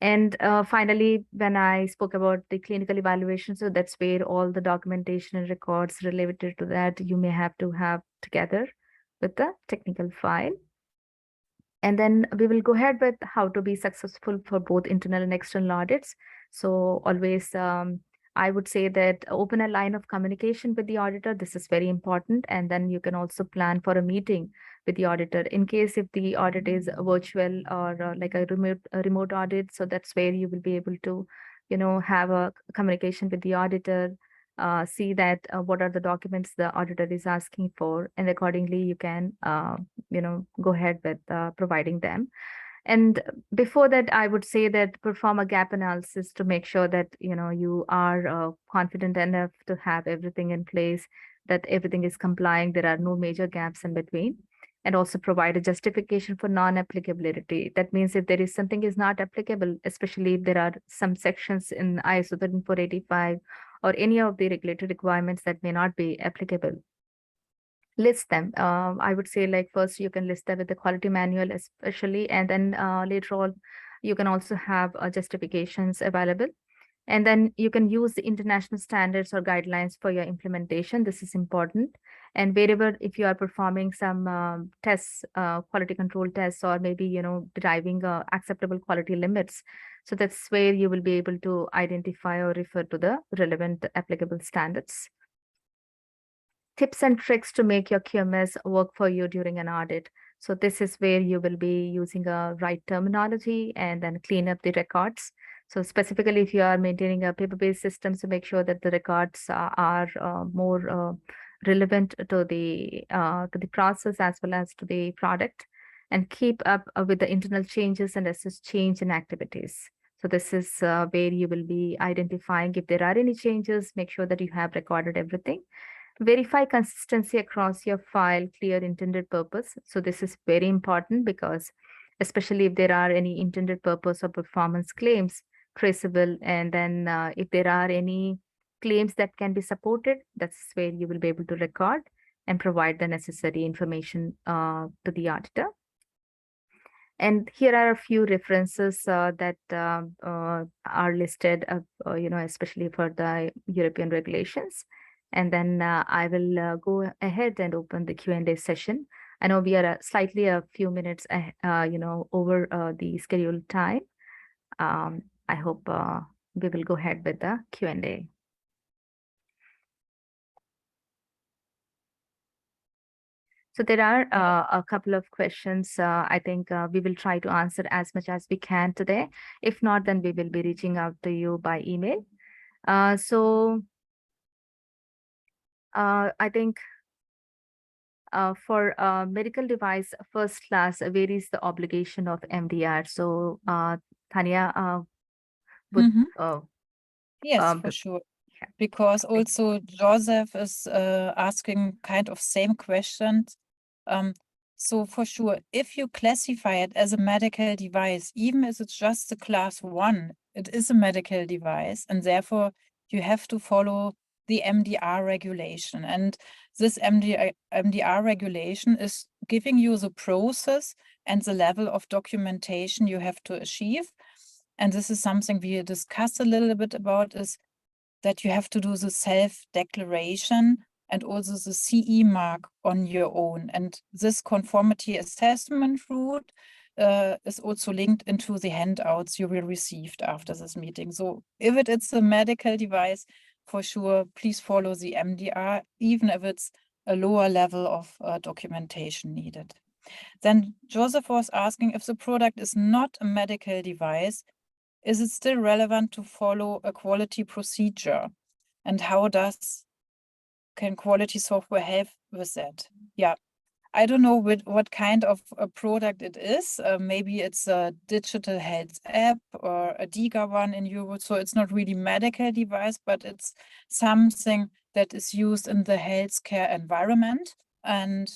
A: And finally, when I spoke about the clinical evaluation, so that's where all the documentation and records related to that you may have to have together with the technical file. And then we will go ahead with how to be successful for both internal and external audits. So always, I would say that open a line of communication with the auditor. This is very important. And then you can also plan for a meeting with the auditor in case if the audit is virtual or like a remote audit. So that's where you will be able to, have a communication with the auditor, see that what are the documents the auditor is asking for, and accordingly you can go ahead with providing them. And before that, I would say that perform a gap analysis to make sure that you are confident enough to have everything in place, that everything is complying, there are no major gaps in between, and also provide a justification for non-applicability. That means if there is something is not applicable, especially if there are some sections in ISO 13485 or any of the regulatory requirements that may not be applicable, list them. I would say, like, first you can list them with the quality manual especially, and then later on you can also have justifications available, and then you can use the international standards or guidelines for your implementation. This is important. And wherever, if you are performing some tests, quality control tests, or maybe deriving acceptable quality limits, so that's where you will be able to identify or refer to the relevant applicable standards. Tips and tricks to make your QMS work for you during an audit. So this is where you will be using a right terminology and then clean up the records. So specifically, if you are maintaining a paper-based system, so make sure that the records are more relevant to the process as well as to the product, and keep up with the internal changes and assess change in activities. So this is where you will be identifying if there are any changes. Make sure that you have recorded everything. Verify consistency across your file, clear intended purpose. So this is very important, because especially if there are any intended purpose or performance claims, traceable, and then if there are any claims that can be supported, that's where you will be able to record and provide the necessary information to the auditor. And here are a few references that are listed, especially for the European regulations. And then I will go ahead and open the Q&A session. I know we are slightly a few minutes, over the scheduled time. I hope we will go ahead with the Q&A. So there are a couple of questions. I think we will try to answer as much as we can today. If not, then we will be reaching out to you by email. I think for medical device first class, where is the obligation of MDR? So Tanya would.
B: Yes, for sure. Because also Joseph is asking kind of same questions. So for sure, if you classify it as a medical device, even if it's just a class 1, it is a medical device, and therefore you have to follow the MDR regulation. And this MDR regulation is giving you the process and the level of documentation you have to achieve. And this is something we discussed a little bit about, is that you have to do the self-declaration and also the CE mark on your own. And this conformity assessment route is also linked into the handouts you will receive after this meeting. So if it's a medical device, for sure, please follow the MDR, even if it's a lower level of documentation needed. Then Joseph was asking, if the product is not a medical device, is it still relevant to follow a quality procedure? And how can quality software help with that? Yeah, I don't know what kind of a product it is. Maybe it's a digital health app or a DIGA one in Europe. So it's not really medical device, but it's something that is used in the healthcare environment, and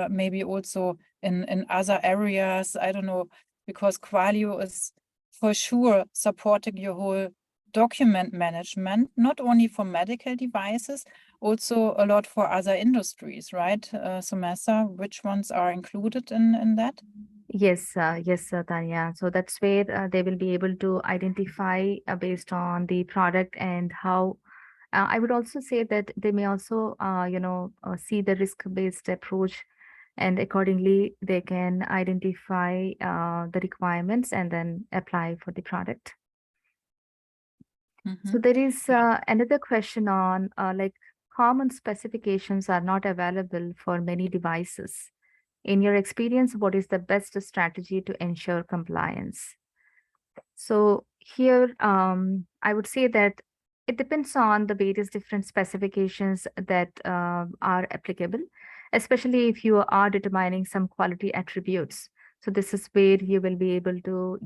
B: maybe also in other areas. I don't know, because Qualio is for sure supporting your whole document management, not only for medical devices, also a lot for other industries, right? Samantha, which ones are included in that?
A: Yes, Tanya. So that's where they will be able to identify based on the product and how. I would also say that they may also, see the risk-based approach, and accordingly they can identify the requirements and then apply for the product. So there is another question on like, common specifications are not available for many devices. In your experience, what is the best strategy to ensure compliance? So here, I would say that it depends on the various different specifications that are applicable, especially if you are determining some quality attributes. So this is where you will be able to,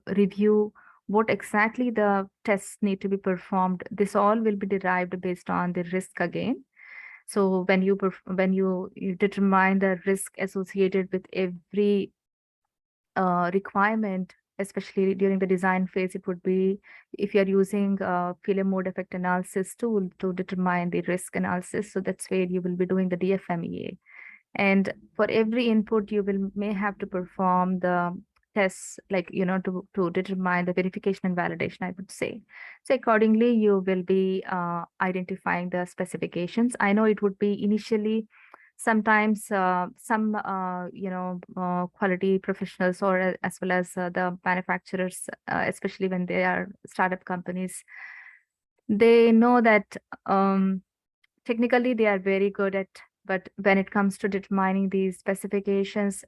A: review what exactly the tests need to be performed. This all will be derived based on the risk again. So when you determine the risk associated with every requirement, especially during the design phase, it would be if you're using failure mode effect analysis tool to determine the risk analysis. So that's where you will be doing the DFMEA. And for every input, you will may have to perform the tests, like, to determine the verification and validation, I would say. So accordingly, you will be identifying the specifications. I know it would be initially sometimes some quality professionals, or as well as the manufacturers, especially when they are startup companies, they know that technically they are very good at, but when it comes to determining these specifications,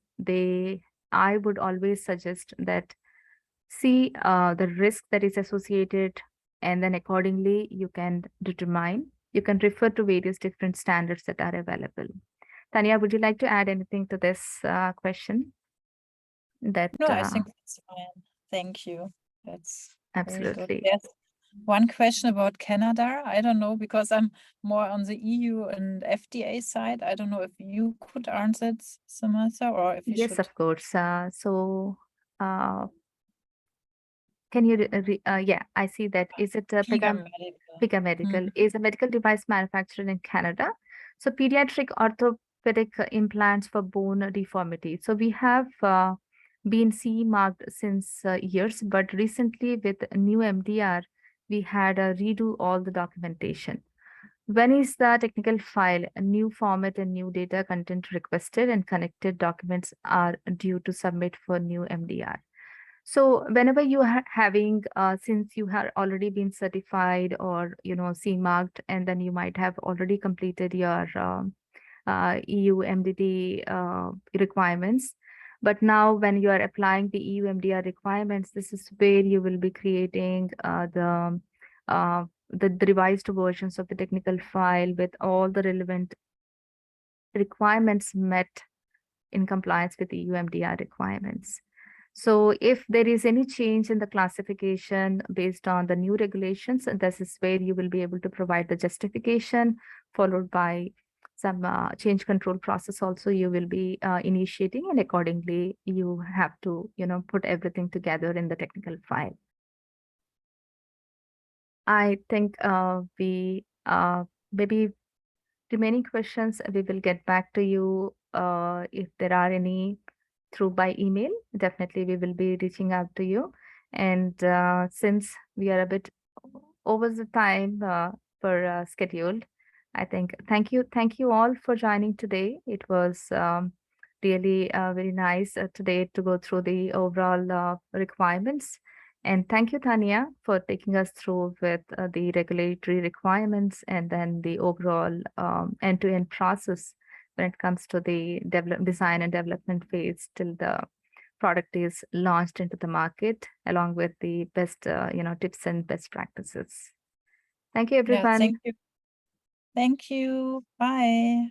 A: I would always suggest that see the risk that is associated, and then accordingly you can refer to various different standards that are available. Tanya, would you like to add anything to this question? That
B: No, I think that's fine. Thank you. That's very good.
A: absolutely.
B: Yes. One question about Canada. I don't know, because I'm more on the EU and FDA side. I don't know if you could answer it, Samantha, or if you
A: Yes,
B: should.
A: of course. Can you, yeah, I see that. Is it
B: Pega Medical.
A: Pega Medical is a medical device manufacturer in Canada. So pediatric orthopedic implants for bone deformity. So we have been CE marked since years, but recently with new MDR, we had redo all the documentation. When is the technical file, a new format and new data content requested, and connected documents are due to submit for new MDR. So whenever you are having, since you have already been certified or, CE marked, and then you might have already completed your EU MDT requirements. But now when you are applying the EU MDR requirements, this is where you will be creating the revised versions of the technical file with all the relevant requirements met in compliance with the EU MDR requirements. So if there is any change in the classification based on the new regulations, and this is where you will be able to provide the justification, followed by some change control process also you will be initiating, and accordingly you have to, put everything together in the technical file. I think we maybe remaining questions, we will get back to you if there are any through by email. Definitely, we will be reaching out to you. And since we are a bit over the time for scheduled, I think thank you all for joining today. It was really very nice today to go through the overall requirements. And thank you, Tanya, for taking us through with the regulatory requirements and then the overall end-to-end process when it comes to the design and development phase till the product is launched into the market, along with the best, tips and best practices. Thank you,
B: Yeah,
A: everyone.
B: thank you. Thank you. Bye.